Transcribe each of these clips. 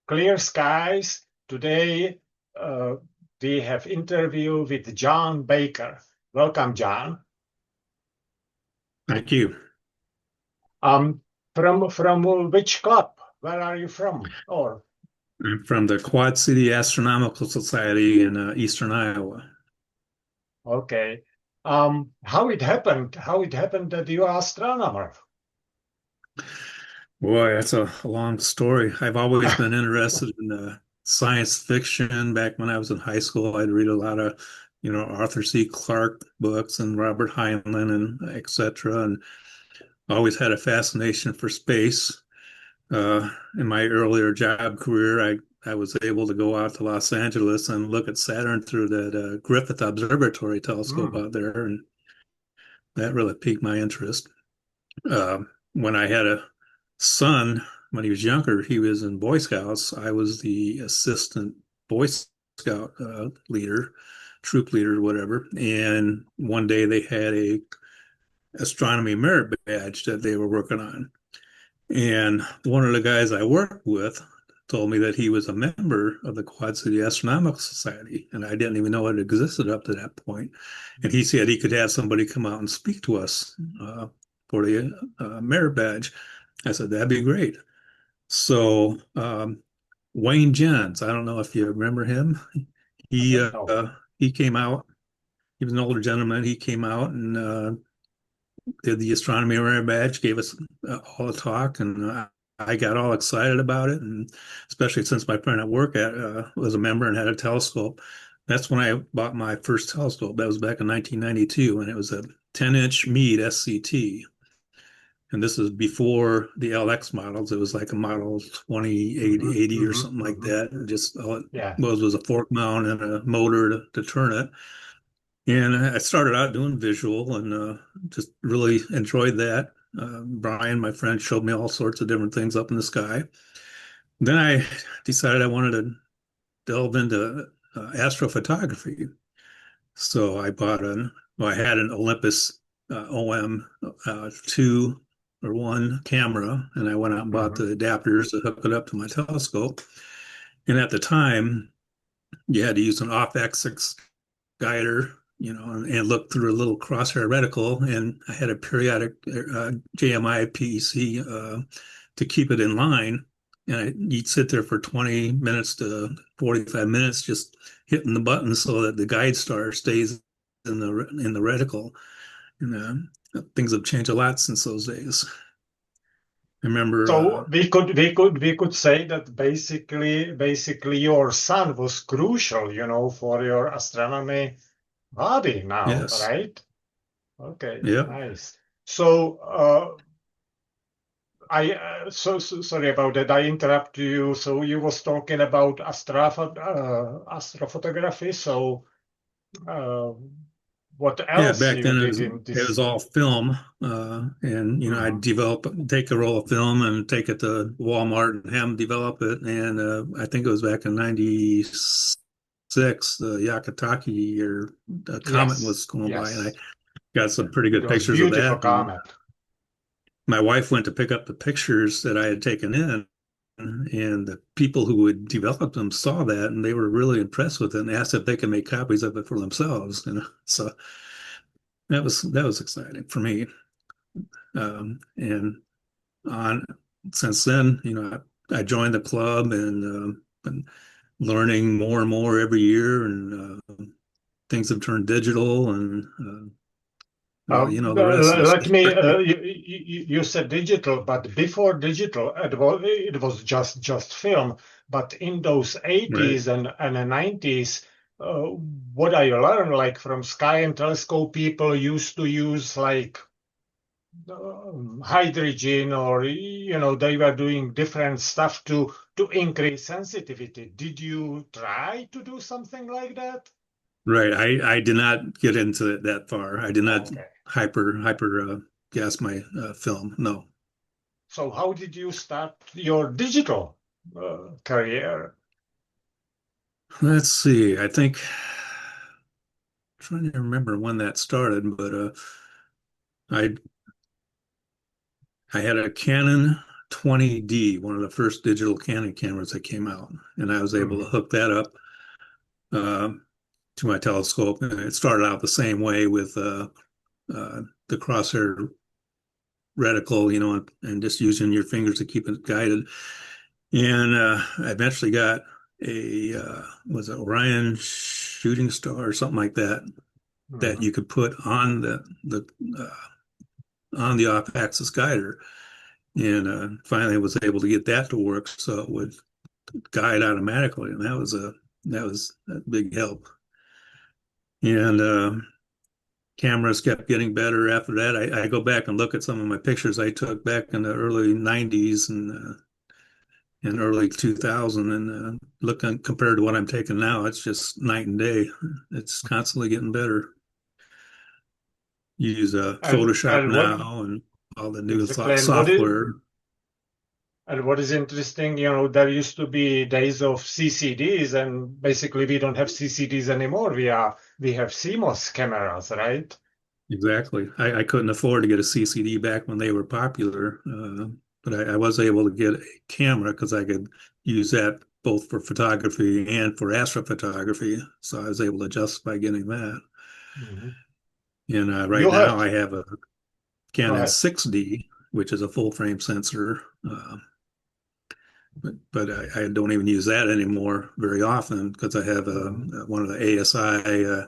Clear Skies. Today we have interview with John Baker. Welcome, John. Thank you. Um, from which club? Where are you from? Or I'm from the Quad City Astronomical Society in Eastern Iowa. okay. How it happened? How it happened that you are astronomer? Boy, that's a long story. I've always been interested in science fiction. Back when I was in high school, I'd read a lot of, Arthur C. Clarke books and Robert Heinlein and etc. And always had a fascination for space. In my earlier job career, I was able to go out to Los Angeles and look at Saturn through that Griffith Observatory telescope Hmm. out there, and that really piqued my interest. When I had a son, when he was younger, he was in Boy Scouts. I was the assistant Boy Scout leader, troop leader, whatever. And one day they had a astronomy merit badge that they were working on. And one of the guys I worked with told me that he was a member of the Quad City Astronomical Society, and I didn't even know it existed up to that point. And he said he could have somebody come out and speak to us for the merit badge. I said, that'd be great. So Wayne Jens, I don't know if you remember him. He No. he came out. He was an older gentleman. He came out and did the astronomy merit badge, gave us all a talk, and I got all excited about it. And especially since my friend at work was a member and had a telescope, that's when I bought my first telescope. That was back in 1992, and it was a 10-inch Meade SCT. And this is before the LX models. It was like a model 2880 or something like that. And just all it Yeah. was a fork mount and a motor to turn it. And I started out doing visual and just really enjoyed that. Brian, my friend, showed me all sorts of different things up in the sky. Then I decided I wanted to delve into astrophotography. So I had an Olympus OM 2 or 1 camera, and I went out and bought Hmm. the adapters to hook it up to my telescope. And at the time, you had to use an off-axis guider, and look through a little crosshair reticle. And I had a periodic JMI PEC to keep it in line. And you'd sit there for 20 minutes to 45 minutes just hitting the button so that the guide star stays in the reticle. And things have changed a lot since those days. I remember, So we could say that basically your son was crucial, for your astronomy hobby now, yes, right? Okay, yeah, nice. So sorry about that. I interrupt you. So you was talking about astrophotography. So uh, what yeah. else Back you then did in it this? was all film, and I'd Mhm. take a roll of film and take it to Walmart and have them develop it. And I think it was back in '96, the Yakataki or the comet Yes, was going by, and I yes. got some pretty It good was pictures of beautiful that. And comet. my wife went to pick up the pictures that I had taken in, and the people who would develop them saw that, and they were really impressed with it and asked if they could make copies of it for themselves. So that was exciting for me. And on since then, I joined the club and been learning more and more every year, and things have turned digital, and well, the rest is Let me. history. You said digital, but before digital, it was just film. But in those Right. 80s and the 90s, uh, what I learned, like from sky and telescope, people used to use like hydrogen, or they were doing different stuff to increase sensitivity. Did you try to do something like that? Right. I did not get into it that far. I did not Okay. hyper gas my film. No. So how did you start your digital career? Let's see. I think trying to remember when that started, but I I had a Canon 20D, one of the first digital Canon cameras that came out, and I was able to Mhm. hook that up uh, to my telescope. And it started out the same way with the crosshair reticle, and just using your fingers to keep it guided. And I eventually got a was it Orion shooting star or something like that that Mhm. you could put on the on the off-axis guider, and finally was able to get that to work so it would guide automatically, and that was a big help. And cameras kept getting better after that. I go back and look at some of my pictures I took back in the early 90s and early 2000, and looking compared to what I'm taking now, it's just night and day. It's constantly getting better. You use Photoshop And what now and all the new exactly? software. And what is interesting, there used to be days of CCDs, and basically we don't have CCDs anymore. We have CMOS cameras, right? Exactly. I couldn't afford to get a CCD back when they were popular, but I was able to get a camera because I could use that both for photography and for astrophotography. So I was able to justify getting that. Mhm. And right You now have, I have a Go Canon ahead. 6D, which is a full frame sensor. But I don't even use that anymore very often because I have Mhm. one of the ASI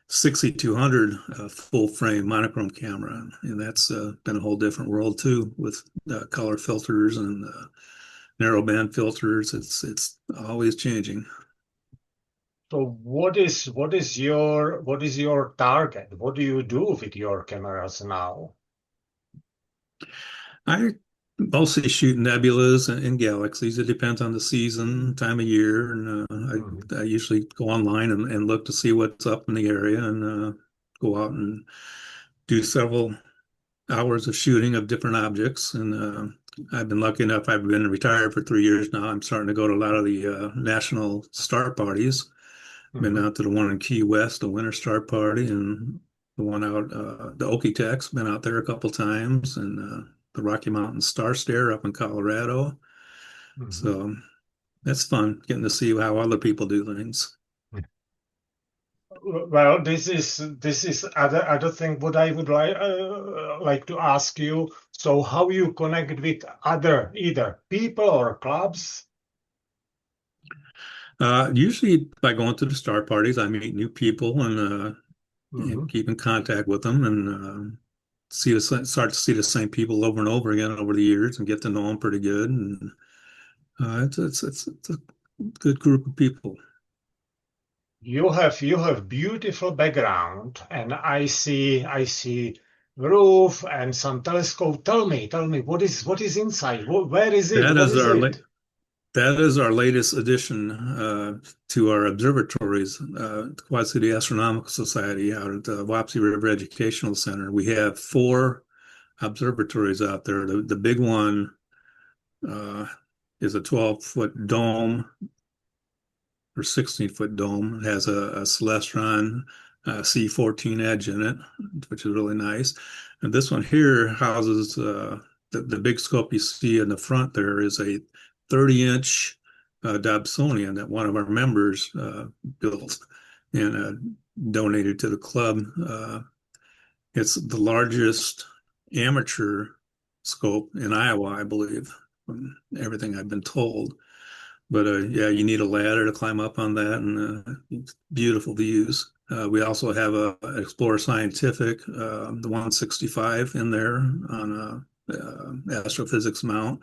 6200 full frame monochrome camera, and that's been a whole different world too with color filters and narrow band filters. It's always changing. So what is your target? What do you do with your cameras now? I mostly shoot nebulas and galaxies. It depends on the season, time of year, and Mhm. I usually go online and look to see what's up in the area and go out and do several hours of shooting of different objects. And I've been lucky enough, I've been retired for 3 years now. I'm starting to go to a lot of the national star parties. Been Mhm. out to the one in Key West, the Winter Star Party, and the one out, the Okie-Tex. Been out there a couple times, and the Rocky Mountain Star Stare up in Colorado. Mhm. So that's fun getting to see how other people do things. Well, this is other thing what I would like to ask you. So how you connect with other either people or clubs? Usually by going to the star parties, I meet new people and Mhm. keep in contact with them and start to see the same people over and over again over the years and get to know them pretty good. And it's a good group of people. You have beautiful background, and I see roof and some telescope. Tell me what is inside? Where is it? That What is is our la it? that is our latest addition to our observatories, Quad City Astronomical Society out at the Wapsie River Educational Center. We have four observatories out there. The big one uh, is a 12-foot dome or 16-foot dome. It has a Celestron C14 edge in it, which is really nice. And this one here houses the big scope you see in the front there is a 30-inch Dobsonian that one of our members built and donated to the club. It's the largest amateur scope in Iowa, I believe, from everything I've been told. But yeah, you need a ladder to climb up on that, and it's beautiful views. We also have a Explorer Scientific, the 165 in there on a astrophysics mount,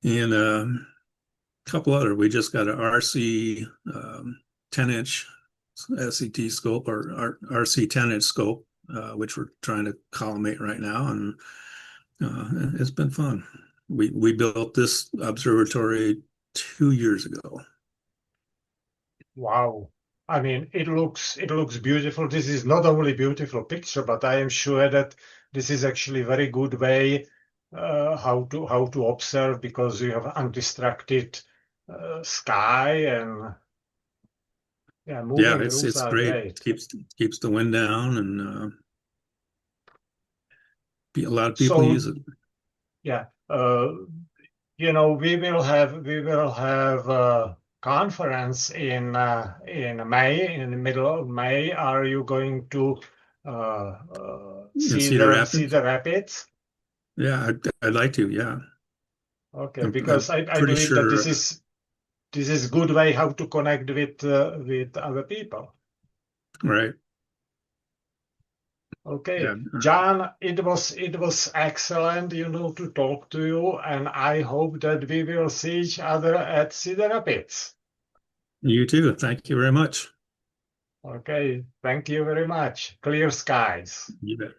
and a couple other. We just got an RC 10-inch SCT scope or RC 10-inch scope, which we're trying to collimate right now, and it's been fun. We built this observatory 2 years ago. Wow. I mean, it looks beautiful. This is not only beautiful picture, but I am sure that this is actually very good way how to observe because you have undistracted sky and yeah, Yeah, moving roofs it's are great. great. Keeps the wind down, and a lot of people So use it. yeah, we will have a conference in May, in the middle of May. Are you going to In see Cedar the Rapids. rapids? Yeah, I'd like to. Yeah, Okay, I'm because I pretty believe that sure. this is good way how to connect with other people. Right. Yeah. Okay, John, it was excellent, to talk to you, and I hope that we will see each other at Cedar Rapids. You too. Thank you very much. Okay, thank you very much. Clear skies. You bet.